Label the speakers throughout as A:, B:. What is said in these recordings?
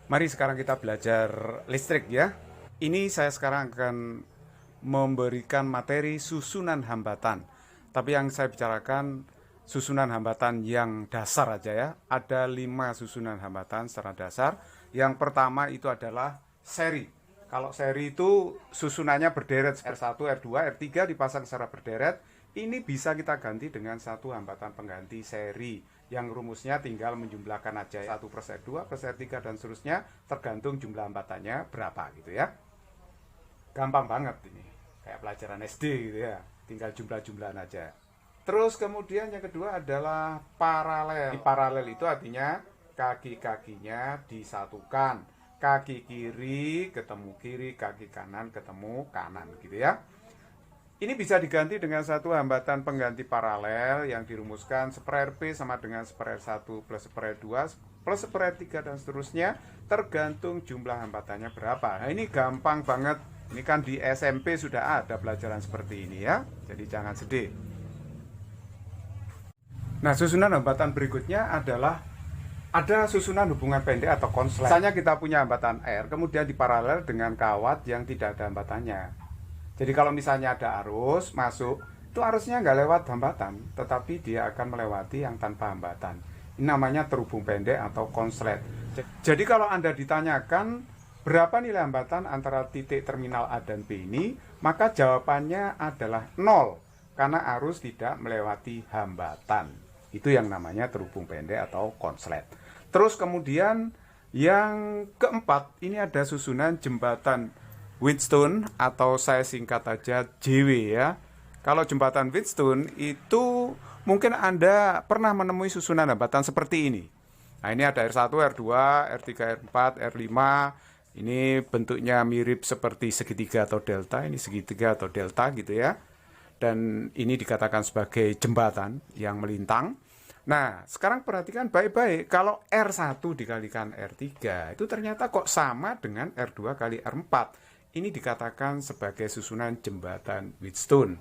A: Mari sekarang kita belajar listrik ya. Ini saya sekarang akan memberikan materi susunan hambatan. Tapi yang saya bicarakan susunan hambatan yang dasar aja ya. Ada 5 susunan hambatan secara dasar. Yang pertama itu adalah seri. Kalau seri itu susunannya berderet, R1, R2, R3 dipasang secara berderet. Ini bisa kita ganti dengan satu hambatan pengganti seri yang rumusnya tinggal menjumlahkan aja 1 plus R2 plus R3 dan seterusnya, tergantung jumlah hambatannya berapa gitu ya. Gampang banget ini, kayak pelajaran SD gitu ya, tinggal jumlah-jumlahan aja. Terus kemudian yang kedua adalah paralel. Paralel itu artinya kaki-kakinya disatukan, kaki kiri ketemu kiri, kaki kanan ketemu kanan gitu ya. Ini bisa diganti dengan satu hambatan pengganti paralel yang dirumuskan 1/P sama dengan 1/1 plus 1/2 plus 1/3 dan seterusnya, tergantung jumlah hambatannya berapa. Nah, ini gampang banget. Ini kan di SMP sudah ada pelajaran seperti ini ya. Jadi jangan sedih. Nah, susunan hambatan berikutnya adalah ada susunan hubungan pendek atau konslet. Misalnya kita punya hambatan R, kemudian diparalel dengan kawat yang tidak ada hambatannya. Jadi kalau misalnya ada arus masuk, itu arusnya nggak lewat hambatan, tetapi dia akan melewati yang tanpa hambatan. Ini namanya terhubung pendek atau konslet. Jadi kalau Anda ditanyakan berapa nilai hambatan antara titik terminal A dan B ini, maka jawabannya adalah 0, karena arus tidak melewati hambatan. Itu yang namanya terhubung pendek atau konslet. Terus kemudian yang keempat, ini ada susunan jembatan Wheatstone atau saya singkat aja JW ya. Kalau jembatan Wheatstone itu mungkin Anda pernah menemui susunan hambatan seperti ini. Nah, ini ada R1, R2, R3, R4, R5. Ini bentuknya mirip seperti segitiga atau delta. Ini segitiga atau delta gitu ya. Dan ini dikatakan sebagai jembatan yang melintang. Nah, sekarang perhatikan baik-baik. Kalau R1 dikalikan R3 itu ternyata kok sama dengan R2 kali R4. Ini dikatakan sebagai susunan jembatan Wheatstone.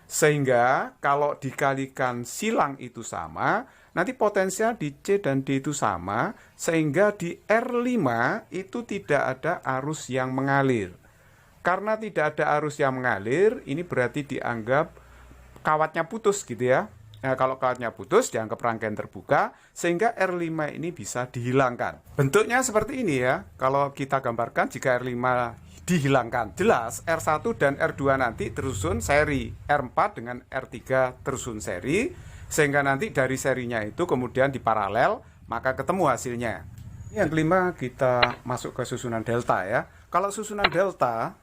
A: Sehingga kalau dikalikan silang itu sama, nanti potensial di C dan D itu sama, sehingga di R5 itu tidak ada arus yang mengalir. Karena tidak ada arus yang mengalir, ini berarti dianggap kawatnya putus gitu ya. Nah, kalau kawatnya putus, dianggap rangkaian terbuka, sehingga R5 ini bisa dihilangkan. Bentuknya seperti ini ya. Kalau kita gambarkan, jika R5 dihilangkan, jelas R1 dan R2 nanti tersusun seri, R4 dengan R3 tersusun seri, sehingga nanti dari serinya itu kemudian diparalel, maka ketemu hasilnya. Yang kelima, kita masuk ke susunan delta ya. Kalau susunan delta,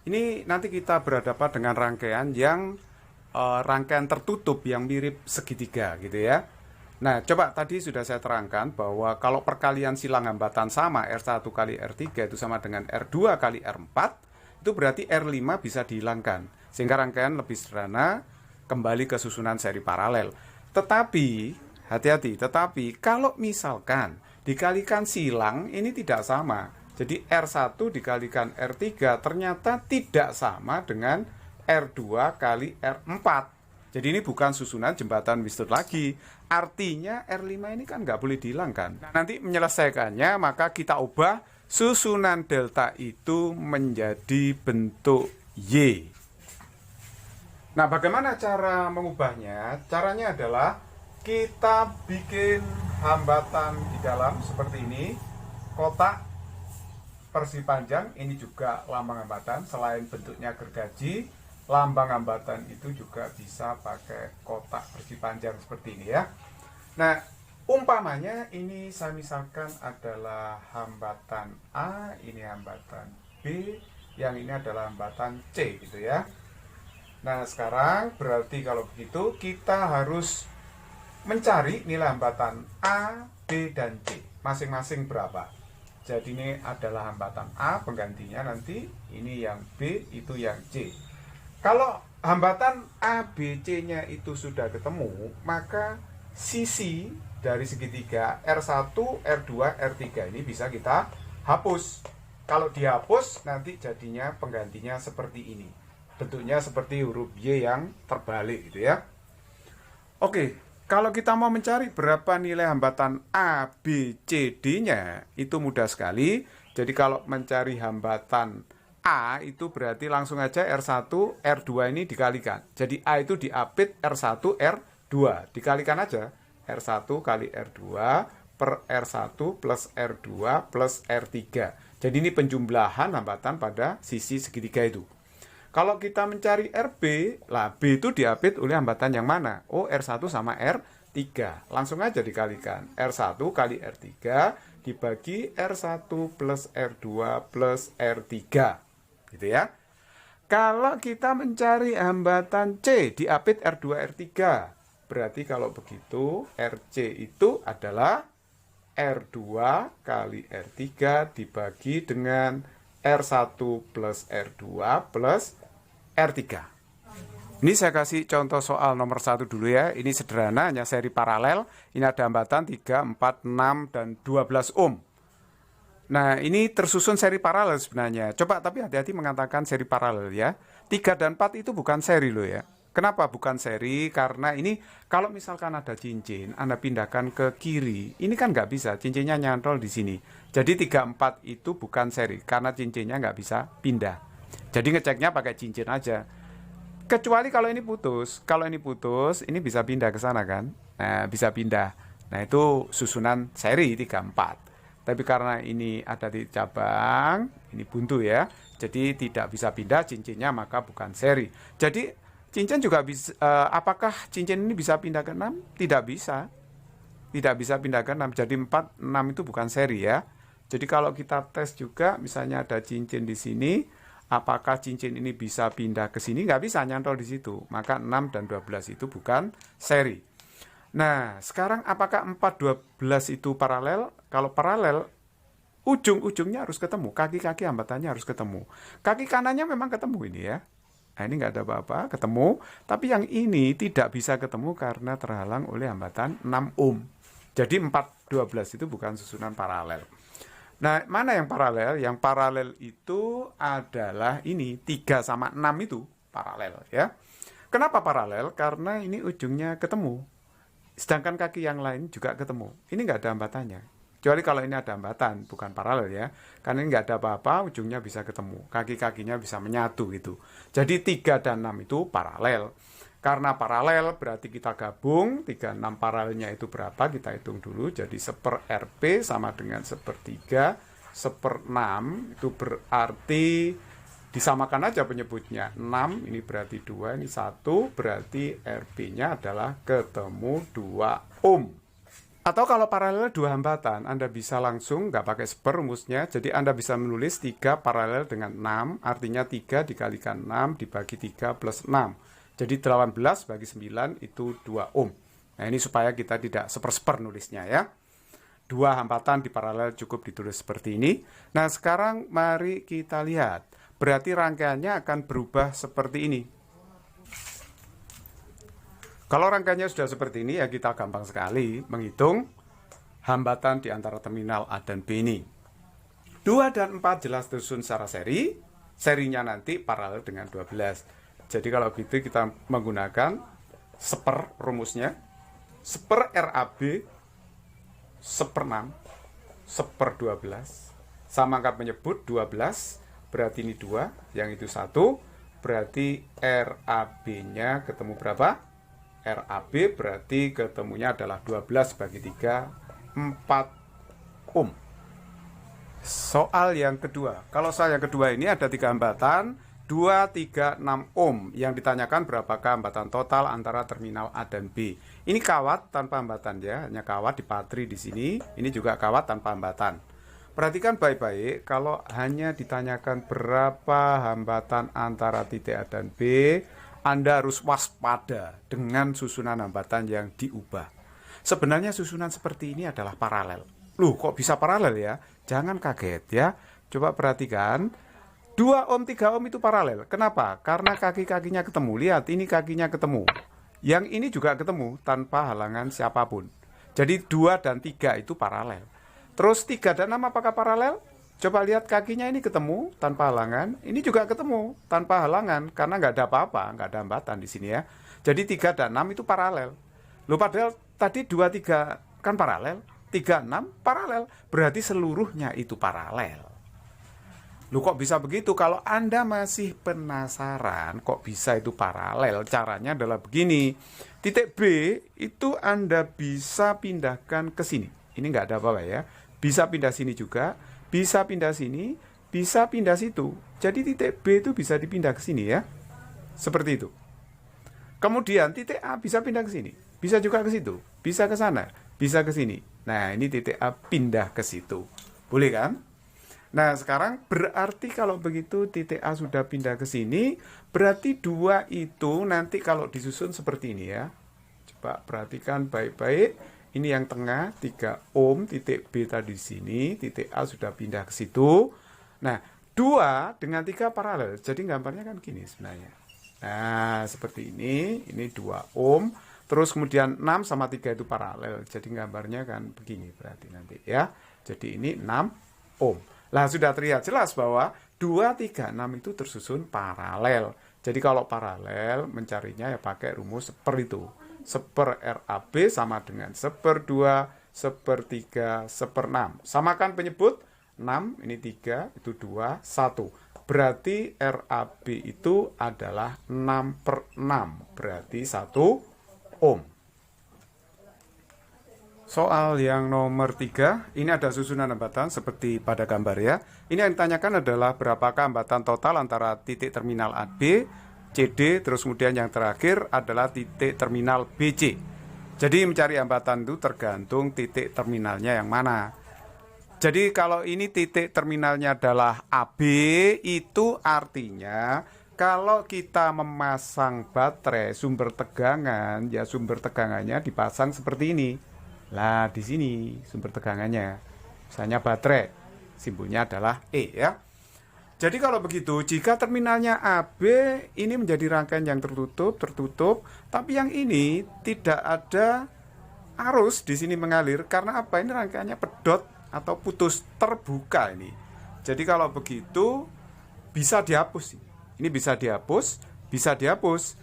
A: ini nanti kita berhadapan dengan rangkaian yang rangkaian tertutup yang mirip segitiga gitu ya. Nah, coba tadi sudah saya terangkan bahwa kalau perkalian silang hambatan sama, R1 kali R3 itu sama dengan R2 kali R4, itu berarti R5 bisa dihilangkan. Sehingga rangkaian lebih sederhana, kembali ke susunan seri paralel. Tetapi, hati-hati, tetapi kalau misalkan dikalikan silang, ini tidak sama. Jadi R1 dikalikan R3 ternyata tidak sama dengan R2 kali R4. Jadi ini bukan susunan jembatan Wheatstone lagi. Artinya R5 ini kan nggak boleh dihilangkan. Nah, nanti menyelesaikannya maka kita ubah susunan delta itu menjadi bentuk Y. Nah, bagaimana cara mengubahnya? Caranya adalah kita bikin hambatan di dalam seperti ini. Kotak persegi panjang, ini juga lambang hambatan. Selain bentuknya gergaji, lambang hambatan itu juga bisa pakai kotak persegi panjang seperti ini ya. Nah, umpamanya ini saya misalkan adalah hambatan A, ini hambatan B, yang ini adalah hambatan C gitu ya. Nah, sekarang berarti kalau begitu kita harus mencari nilai hambatan A, B, dan C. Masing-masing berapa. Jadi ini adalah hambatan A, penggantinya nanti, ini yang B, itu yang C. Kalau hambatan A, B, C-nya itu sudah ketemu, maka sisi dari segitiga R1, R2, R3 ini bisa kita hapus. Kalau dihapus, nanti jadinya penggantinya seperti ini. Bentuknya seperti huruf Y yang terbalik gitu ya. Oke, Kalau kita mau mencari berapa nilai hambatan A, B, C, D-nya, itu mudah sekali. Jadi kalau mencari hambatan A itu berarti langsung aja R1, R2 ini dikalikan. Jadi A itu diapit R1, R2. Dikalikan aja. R1 kali R2 per R1 plus R2 plus R3. Jadi ini penjumlahan hambatan pada sisi segitiga itu. Kalau kita mencari RB, lah B itu diapit oleh hambatan yang mana? Oh, R1 sama R3. Langsung aja dikalikan. R1 kali R3 dibagi R1 plus R2 plus R3. Gitu ya. Kalau kita mencari hambatan C, diapit R2, R3. Berarti kalau begitu, RC itu adalah R2 kali R3 dibagi dengan R1 plus R2 plus R3. Ini saya kasih contoh soal nomor 1 dulu ya. Ini sederhana, hanya seri paralel. Ini ada hambatan 3, 4, 6, dan 12 ohm. Nah, ini tersusun seri paralel sebenarnya. Coba tapi hati-hati mengatakan seri paralel ya. 3 dan 4 itu bukan seri loh ya. Kenapa bukan seri? Karena ini kalau misalkan ada cincin, Anda pindahkan ke kiri, ini kan nggak bisa, cincinnya nyantol di sini. Jadi 3, 4 itu bukan seri, karena cincinnya nggak bisa pindah. Jadi ngeceknya pakai cincin aja. Kecuali kalau ini putus. Kalau ini putus, ini bisa pindah ke sana kan? Nah, bisa pindah. Nah, itu susunan seri 3, 4. Tapi karena ini ada di cabang, ini buntu ya. Jadi tidak bisa pindah cincinnya, maka bukan seri. Jadi cincin juga bisa, apakah cincin ini bisa pindah ke 6? Tidak bisa. Tidak bisa pindah ke 6. Jadi 4, 6 itu bukan seri ya. Jadi kalau kita tes juga, misalnya ada cincin di sini, apakah cincin ini bisa pindah ke sini? Nggak bisa, nyantol di situ. Maka 6 dan 12 itu bukan seri. Nah, sekarang apakah 4, 12 itu paralel? Kalau paralel, ujung-ujungnya harus ketemu. Kaki-kaki hambatannya harus ketemu. Kaki kanannya memang ketemu ini ya. Nah, ini nggak ada apa-apa, ketemu. Tapi yang ini tidak bisa ketemu karena terhalang oleh hambatan 6 ohm. Jadi 4, 12 itu bukan susunan paralel. Nah, mana yang paralel? Yang paralel itu adalah ini, 3 sama 6 itu paralel ya. Kenapa paralel? Karena ini ujungnya ketemu. Sedangkan kaki yang lain juga ketemu. Ini nggak ada hambatannya. Kecuali kalau ini ada hambatan, bukan paralel ya. Karena ini nggak ada apa-apa, ujungnya bisa ketemu. Kaki-kakinya bisa menyatu gitu. Jadi 3 dan 6 itu paralel. Karena paralel berarti kita gabung, 3, 6 paralelnya itu berapa? Kita hitung dulu. Jadi 1 RP sama dengan 1/3, 1/6 itu berarti disamakan aja penyebutnya. 6 ini berarti 2, ini 1, berarti RP-nya adalah ketemu 2 ohm. Atau kalau paralel 2 hambatan, Anda bisa langsung nggak pakai rumusnya. Jadi Anda bisa menulis 3 paralel dengan 6, artinya 3 dikalikan 6 dibagi 3 plus 6. Jadi 18 bagi 9 itu 2 ohm. Nah, ini supaya kita tidak seper-seper nulisnya ya. 2 hambatan di paralel cukup ditulis seperti ini. Nah, sekarang mari kita lihat. Berarti rangkaiannya akan berubah seperti ini. Kalau rangkaiannya sudah seperti ini, ya kita gampang sekali menghitung hambatan di antara terminal A dan B ini. 2 dan 4 jelas tersusun secara seri. Serinya nanti paralel dengan 12. Jadi kalau gitu kita menggunakan rumusnya. 1 RAB 1/6 1/12 sama angka menyebut 12 berarti ini 2, yang itu 1, berarti RAB-nya ketemu berapa? RAB berarti ketemunya adalah 12 bagi 3, 4 ohm. Soal yang kedua. Kalau soal yang kedua ini ada 3 hambatan, 2, 3, 6 ohm. Yang ditanyakan berapakah hambatan total antara terminal A dan B. Ini kawat tanpa hambatan ya, hanya kawat dipatri di sini. Ini juga kawat tanpa hambatan. Perhatikan baik-baik, kalau hanya ditanyakan berapa hambatan antara titik A dan B, Anda harus waspada dengan susunan hambatan yang diubah. Sebenarnya susunan seperti ini adalah paralel. Loh, kok bisa paralel ya? Jangan kaget ya. Coba perhatikan. 2 ohm, 3 ohm itu paralel. Kenapa? Karena kaki-kakinya ketemu. Lihat, ini kakinya ketemu. Yang ini juga ketemu tanpa halangan siapapun. Jadi 2 dan 3 itu paralel. Terus 3 dan 6 apakah paralel? Coba lihat kakinya ini ketemu tanpa halangan. Ini juga ketemu tanpa halangan. Karena nggak ada apa-apa, nggak ada hambatan di sini ya. Jadi 3 dan 6 itu paralel. Loh, padahal tadi 2, 3 kan paralel, 3, 6 paralel, berarti seluruhnya itu paralel. Loh, kok bisa begitu? Kalau Anda masih penasaran kok bisa itu paralel, caranya adalah begini. Titik B itu Anda bisa pindahkan ke sini. Ini nggak ada apa-apa ya. Bisa pindah sini juga, bisa pindah sini, bisa pindah situ. Jadi titik B itu bisa dipindah ke sini ya. Seperti itu. Kemudian titik A bisa pindah ke sini, bisa juga ke situ, bisa ke sana, bisa ke sini. Nah, ini titik A pindah ke situ. Boleh kan? Nah, sekarang berarti kalau begitu titik A sudah pindah ke sini, berarti 2 itu nanti kalau disusun seperti ini ya. Coba perhatikan baik-baik. Ini yang tengah 3 ohm, titik B tadi di sini, titik A sudah pindah ke situ. Nah, 2 dengan 3 paralel. Jadi gambarnya kan gini sebenarnya. Nah, seperti ini 2 ohm. Terus kemudian 6 sama 3 itu paralel. Jadi gambarnya kan begini berarti nanti ya. Jadi ini 6 ohm. Lah, sudah terlihat jelas bahwa 2, 3, 6 itu tersusun paralel. Jadi kalau paralel mencarinya ya pakai rumus seper itu. Seper RAB sama dengan seper 2, seper 3, seper 6. Samakan penyebut 6, ini 3, itu 2, 1. Berarti RAB itu adalah 6/6. Berarti 1 ohm. Soal yang nomor 3, ini ada susunan hambatan seperti pada gambar ya. Ini yang ditanyakan adalah berapakah hambatan total antara titik terminal AB, CD, terus kemudian yang terakhir adalah titik terminal BC. Jadi mencari hambatan itu tergantung titik terminalnya yang mana. Jadi kalau ini titik terminalnya adalah AB, itu artinya kalau kita memasang baterai sumber tegangan, ya sumber tegangannya dipasang seperti ini. Lah, di sini sumber tegangannya, misalnya baterai, simbolnya adalah E ya. Jadi kalau begitu, jika terminalnya AB ini menjadi rangkaian yang tertutup, tapi yang ini tidak ada arus di sini mengalir karena apa? Ini rangkaiannya pedot atau putus, terbuka ini. Jadi kalau begitu bisa dihapus. Ini bisa dihapus, bisa dihapus.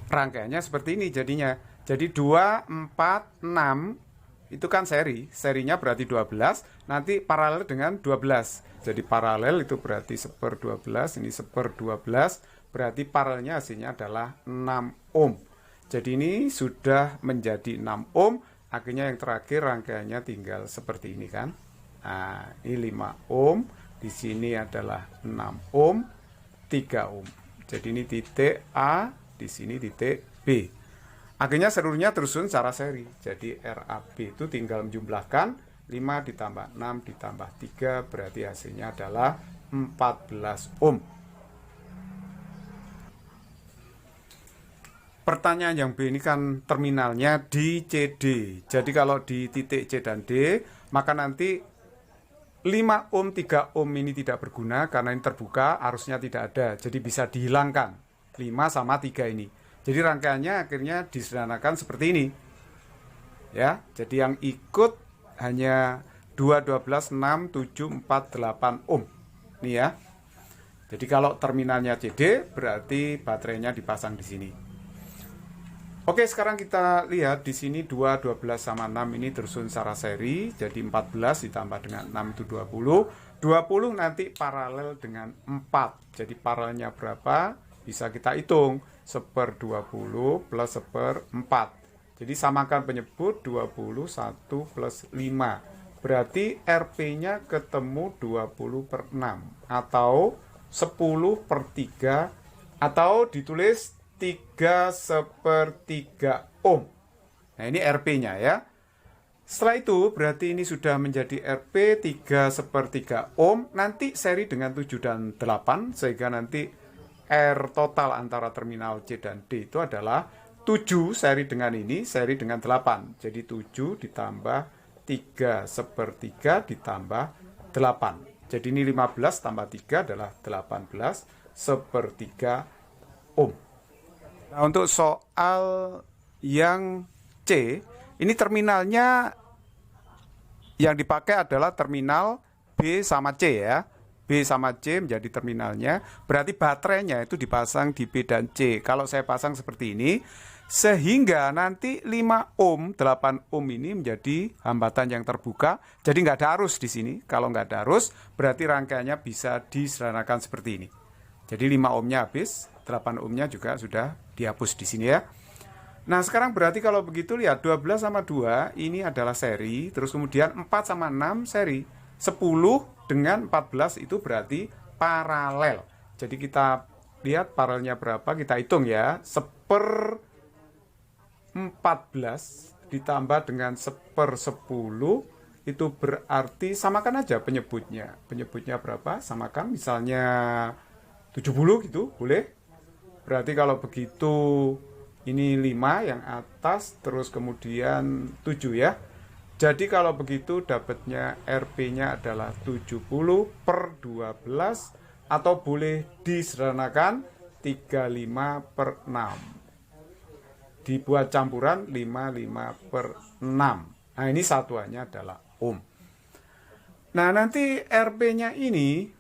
A: Rangkaiannya seperti ini jadinya. Jadi 2, 4, 6 itu kan serinya berarti 12, nanti paralel dengan 12. Jadi paralel itu berarti seper 12, ini seper 12, berarti paralelnya hasilnya adalah 6 ohm. Jadi ini sudah menjadi 6 ohm, akhirnya yang terakhir rangkaiannya tinggal seperti ini kan. Nah, ini 5 ohm, di sini adalah 6 ohm, 3 ohm. Jadi ini titik A, di sini titik B. Akhirnya seluruhnya tersusun secara seri. Jadi RAB itu tinggal menjumlahkan 5 ditambah 6 ditambah 3, berarti hasilnya adalah 14 ohm. Pertanyaan yang B ini kan terminalnya di CD. Jadi kalau di titik C dan D, maka nanti 5 ohm, 3 ohm ini tidak berguna karena ini terbuka, arusnya tidak ada. Jadi bisa dihilangkan 5 sama 3 ini. Jadi rangkaiannya akhirnya disederhanakan seperti ini. Ya, jadi yang ikut hanya 2, 12, 6, 7, 4, 8 ohm. Ini ya. Jadi kalau terminalnya CD berarti baterainya dipasang di sini. Oke, sekarang kita lihat di sini 2, 12 sama 6 ini tersusun secara seri. Jadi 14 ditambah dengan 6 itu 20. 20 nanti paralel dengan 4. Jadi paralelnya berapa? Bisa kita hitung. Seper 20 plus seper 4. Jadi samakan penyebut 21 plus 5. Berarti RP-nya ketemu 20/6. Atau 10/3. Atau ditulis 3/3 ohm. Nah, ini RP-nya ya. Setelah itu berarti ini sudah menjadi RP 3/3 ohm. Nanti seri dengan 7 dan 8. Sehingga nanti R total antara terminal C dan D itu adalah 7 seri dengan ini, seri dengan 8. Jadi 7 ditambah 3/3 ditambah 8. Jadi ini 15 tambah 3 adalah 18/3 ohm. Nah, untuk soal yang C, ini terminalnya yang dipakai adalah terminal B sama C ya. B sama C menjadi terminalnya, berarti baterainya itu dipasang di B dan C. Kalau saya pasang seperti ini, Sehingga nanti 5 ohm, 8 ohm ini menjadi hambatan yang terbuka. Jadi nggak ada arus di sini. Kalau nggak ada arus, berarti rangkaiannya bisa disederhanakan seperti ini. Jadi 5 ohmnya habis, 8 ohmnya juga sudah dihapus di sini ya. Nah sekarang berarti kalau begitu lihat 12 sama 2 ini adalah seri. Terus kemudian 4 sama 6 seri. 10 dengan 14 itu berarti paralel. Jadi kita lihat paralelnya berapa, kita hitung ya. 1/14 ditambah dengan 1/10 itu berarti samakan aja penyebutnya. Penyebutnya berapa? Samakan misalnya 70 gitu, boleh. Berarti kalau begitu ini 5 yang atas, terus kemudian 7 ya. Jadi kalau begitu dapatnya RP-nya adalah 70/12 atau boleh disederhanakan 35/6. Dibuat campuran 55/6. Nah ini satuannya adalah ohm. Nah nanti RP-nya ini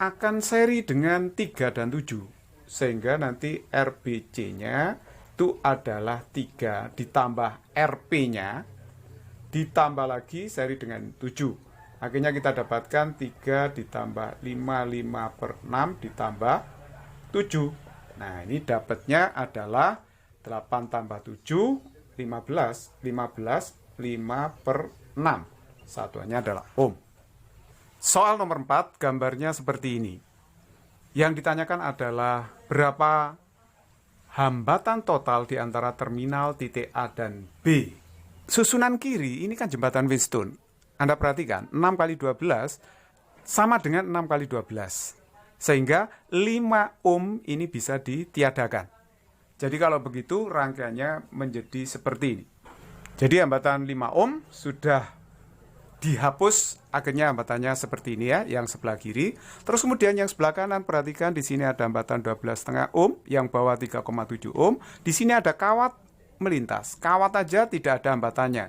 A: akan seri dengan 3 dan 7. Sehingga nanti RBC-nya itu adalah 3 ditambah RP-nya ditambah lagi seri dengan 7. Akhirnya kita dapatkan 3 ditambah 55/6 ditambah 7. Nah ini dapatnya adalah 8 tambah 7, 15. 15, 5/6. Satuannya adalah ohm. Soal nomor 4, gambarnya seperti ini. Yang ditanyakan adalah berapa hambatan total di antara terminal titik A dan B. Susunan kiri ini kan jembatan Wheatstone. Anda perhatikan, 6 kali 12 sama dengan 6 kali 12. Sehingga 5 ohm ini bisa ditiadakan. Jadi kalau begitu rangkaiannya menjadi seperti ini. Jadi hambatan 5 ohm sudah dihapus, akhirnya hambatannya seperti ini ya, yang sebelah kiri. Terus kemudian yang sebelah kanan, perhatikan di sini ada hambatan 12,5 ohm, yang bawah 3,7 ohm. Di sini ada kawat melintas. Kawat aja tidak ada hambatannya.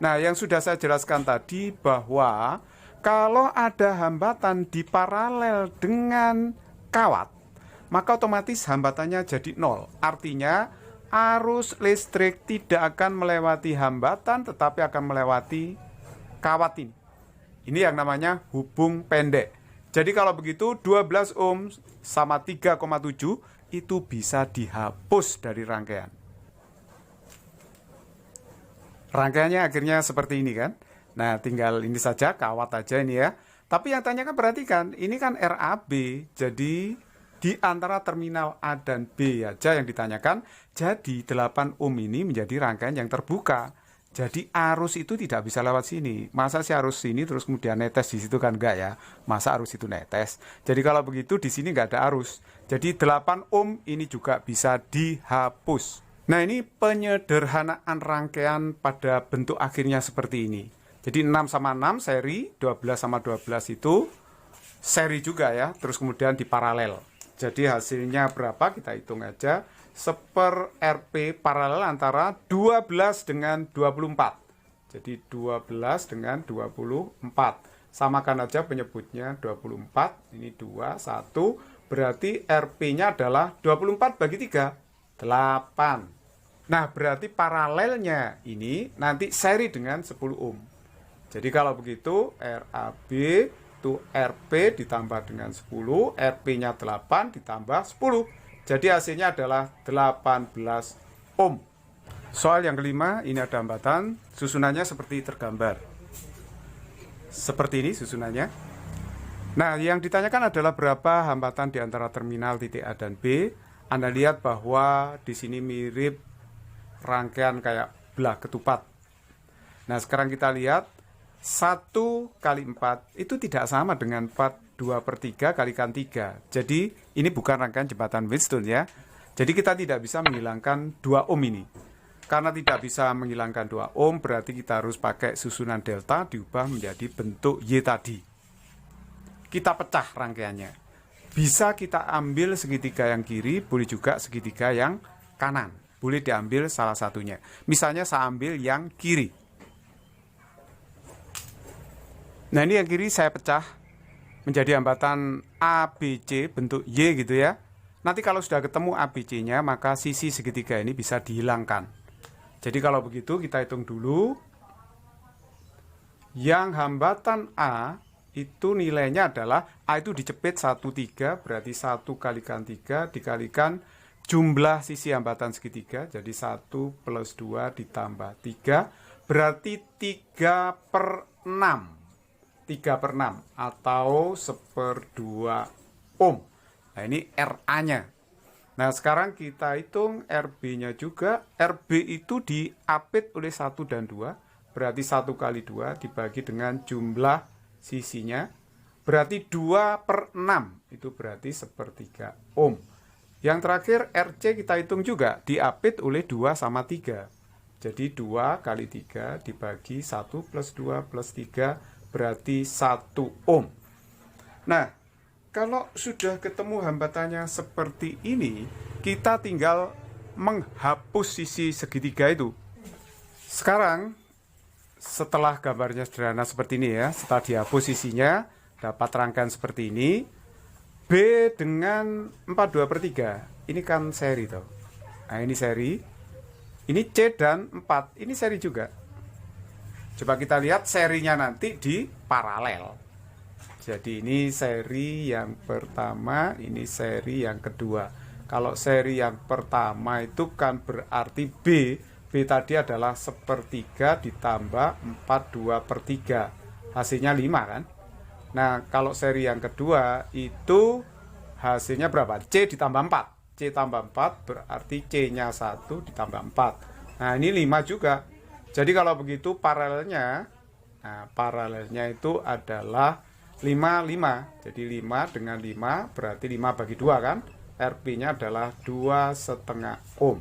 A: Nah, yang sudah saya jelaskan tadi bahwa kalau ada hambatan di paralel dengan kawat, maka otomatis hambatannya jadi 0. Artinya arus listrik tidak akan melewati hambatan, tetapi akan melewati kawat ini. Ini yang namanya hubung pendek. Jadi kalau begitu 12 ohm sama 3,7 itu bisa dihapus dari rangkaian. Rangkaiannya akhirnya seperti ini kan. Nah tinggal ini saja, kawat aja ini ya. Tapi yang tanyakan perhatikan, ini kan RAB. Jadi di antara terminal A dan B aja yang ditanyakan. Jadi 8 ohm ini menjadi rangkaian yang terbuka. Jadi arus itu tidak bisa lewat sini. Masa sih arus sini terus kemudian netes di situ kan enggak ya. Masa arus itu netes. Jadi kalau begitu di sini enggak ada arus. Jadi 8 ohm ini juga bisa dihapus. Nah ini penyederhanaan rangkaian pada bentuk akhirnya seperti ini. Jadi 6 sama 6 seri, 12 sama 12 itu seri juga ya. Terus kemudian diparalel. Jadi hasilnya berapa? Kita hitung aja. 1/RP paralel antara 12 dengan 24. Jadi 12 dengan 24. Samakan aja penyebutnya 24. Ini 2, 1. Berarti RP-nya adalah 24 bagi 3. 8. Nah berarti paralelnya ini nanti seri dengan 10 ohm. Jadi kalau begitu RAB itu RP ditambah dengan 10, RP-nya 8 ditambah 10. Jadi hasilnya adalah 18 ohm. Soal yang kelima, ini ada hambatan. Susunannya seperti tergambar. Seperti ini susunannya. Nah, yang ditanyakan adalah berapa hambatan di antara terminal titik A dan B. Anda lihat bahwa di sini mirip rangkaian kayak belah ketupat. Nah, sekarang kita lihat 1 kali 4 itu tidak sama dengan 4. 2/3 kalikan 3. Jadi ini bukan rangkaian jembatan Wheatstone ya. Jadi kita tidak bisa menghilangkan 2 ohm ini. Karena tidak bisa menghilangkan 2 ohm berarti kita harus pakai susunan delta diubah menjadi bentuk Y tadi. Kita pecah rangkaiannya. Bisa kita ambil segitiga yang kiri, boleh juga segitiga yang kanan. Boleh diambil salah satunya. Misalnya saya ambil yang kiri. Nah ini yang kiri saya pecah menjadi hambatan ABC bentuk Y gitu ya. Nanti kalau sudah ketemu ABC-nya, maka sisi segitiga ini bisa dihilangkan. Jadi kalau begitu kita hitung dulu. Yang hambatan A itu nilainya adalah A itu dicepit 13, berarti 1 kalikan 3 dikalikan jumlah sisi hambatan segitiga. Jadi 1 plus 2 ditambah 3, berarti 3/6. 3/6 atau 1/2 ohm. Nah, ini RA-nya. Nah, sekarang kita hitung RB-nya juga. RB itu diapit oleh 1 dan 2. Berarti 1 kali 2 dibagi dengan jumlah sisinya. Berarti 2/6. Itu berarti 1/3 ohm. Yang terakhir RC kita hitung juga. Diapit oleh 2 sama 3. Jadi 2 kali 3 dibagi 1 plus 2 plus 3 berarti 1 ohm. Nah, kalau sudah ketemu hambatannya seperti ini, kita tinggal menghapus sisi segitiga itu. Sekarang, setelah gambarnya sederhana seperti ini ya, setelah dihapus sisinya, dapat rangkaian seperti ini. B dengan 42/3, ini kan seri toh. Nah, ini seri. Ini C dan 4, ini seri juga. Coba kita lihat serinya nanti di paralel. Jadi ini seri yang pertama, ini seri yang kedua. Kalau seri yang pertama itu kan berarti B. B tadi adalah 1/3 ditambah 42/3. Hasilnya 5 kan? Nah, kalau seri yang kedua itu hasilnya berapa? C ditambah 4. C tambah 4 berarti C-nya 1 ditambah 4. Nah, ini 5 juga. Jadi kalau begitu paralelnya, paralelnya itu adalah 5, 5. Jadi 5 dengan 5 berarti 5 bagi 2 kan? RP-nya adalah 2,5 ohm.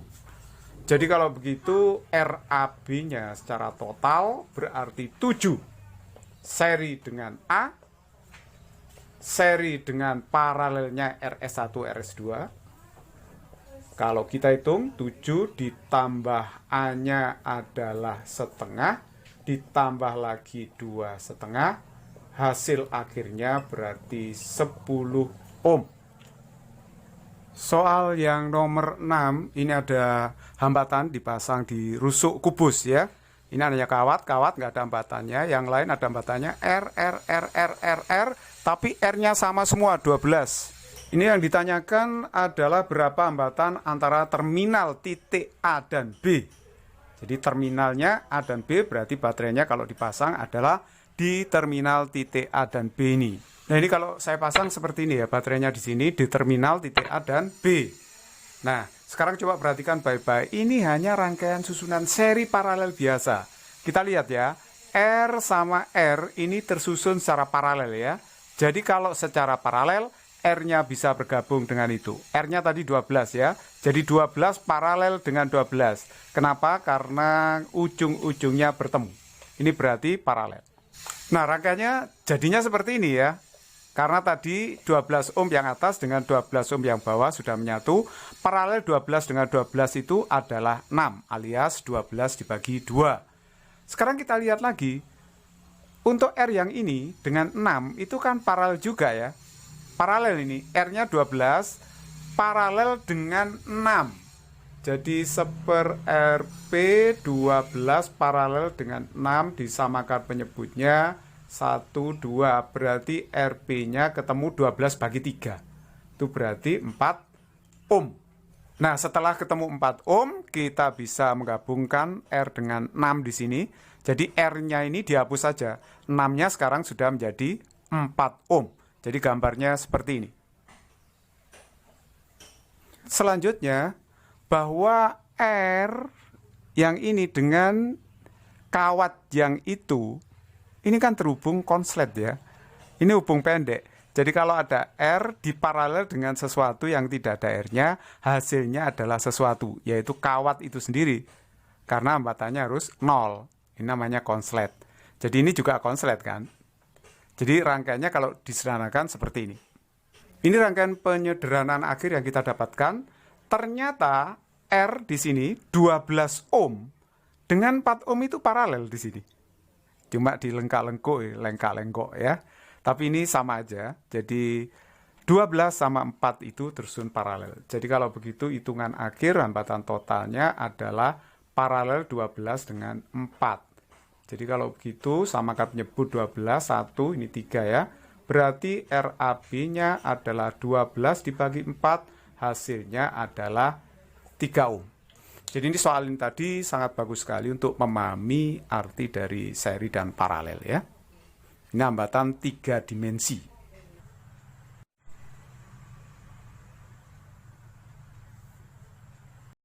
A: Jadi kalau begitu RAB-nya secara total berarti 7. Seri dengan A, seri dengan paralelnya RS1, RS2. Kalau kita hitung 7 ditambah A-nya adalah setengah, ditambah lagi 2,5. Hasil akhirnya berarti 10 ohm. Soal yang nomor 6, ini ada hambatan dipasang di rusuk kubus ya. Ini hanya kawat nggak ada hambatannya. Yang lain ada hambatannya R, tapi R-nya sama semua 12. Ini yang ditanyakan adalah berapa hambatan antara terminal titik A dan B. Jadi terminalnya A dan B berarti baterainya kalau dipasang adalah di terminal titik A dan B ini. Nah, ini kalau saya pasang seperti ini ya, baterainya di sini di terminal titik A dan B. Nah, sekarang coba perhatikan baik-baik. Ini hanya rangkaian susunan seri paralel biasa. Kita lihat ya, R sama R ini tersusun secara paralel ya. Jadi kalau secara paralel, R-nya bisa bergabung dengan itu. R-nya tadi 12 ya. Jadi 12 paralel dengan 12. Kenapa? Karena ujung-ujungnya bertemu. Ini berarti paralel. Nah, rangkaiannya jadinya seperti ini ya. Karena tadi 12 ohm yang atas dengan 12 ohm yang bawah sudah menyatu. Paralel 12 dengan 12 itu adalah 6 alias 12 dibagi 2. Sekarang kita lihat lagi. Untuk R yang ini dengan 6 itu kan paralel juga ya. Paralel ini, R-nya 12 paralel dengan 6. Jadi 1/RP 12 paralel dengan 6 disamakan penyebutnya 1, 2. Berarti RP-nya ketemu 12 bagi 3. Itu berarti 4 ohm. Nah, setelah ketemu 4 ohm, kita bisa menggabungkan R dengan 6 di sini. Jadi R-nya ini dihapus saja. 6-nya sekarang sudah menjadi 4 ohm. Jadi gambarnya seperti ini. Selanjutnya, bahwa R yang ini dengan kawat yang itu, ini kan terhubung konslet ya. Ini hubung pendek. Jadi kalau ada R diparalel dengan sesuatu yang tidak ada R-nya, hasilnya adalah sesuatu, yaitu kawat itu sendiri. Karena hambatannya harus 0. Ini namanya konslet. Jadi ini juga konslet kan. Jadi rangkaiannya kalau disederhanakan seperti ini. Ini rangkaian penyederhanaan akhir yang kita dapatkan. Ternyata R di sini 12 ohm dengan 4 ohm itu paralel di sini. Cuma di lengkak-lengkok ya. Tapi ini sama aja. Jadi 12 sama 4 itu tersusun paralel. Jadi kalau begitu hitungan akhir hambatan totalnya adalah paralel 12 dengan 4. Jadi kalau begitu samakan penyebut 12, 1, ini 3 ya. Berarti RAB-nya adalah 12 dibagi 4, hasilnya adalah 3 ohm. Jadi ini soal ini tadi sangat bagus sekali untuk memahami arti dari seri dan paralel ya. Ini hambatan 3 dimensi.